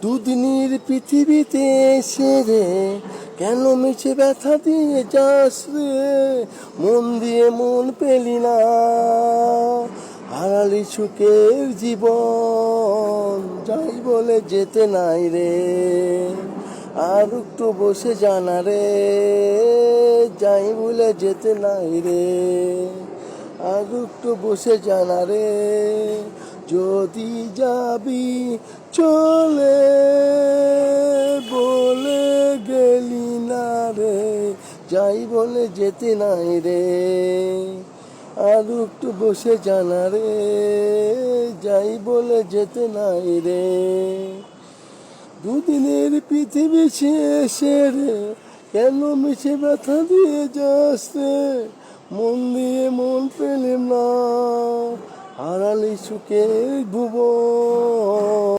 দুদিনের পৃথিবীতে এসে রে কেন মিছে ব্যথা দিয়ে যাস রে, মন দিয়ে মন পেলি না, হারালি সুখের জীবন, যাই বলে যেতে নাই রে, আর একটু বসে জানা রে, যাই বলে যেতে নাই রে, আর একটু বসে জানা রে, যদি যাবি চলে বলে গেলি না রে, যাই বলে যেতে নাই রে, আর একটু বসে জানা রে, যাই বলে যেতে নাই রে। দুদিনের পৃথিবী শেষে রে কেন মিছে ব্যথা দিয়ে যাস রে, মন দিয়ে মন পেলাম না, হারালি সুখের ভুবন,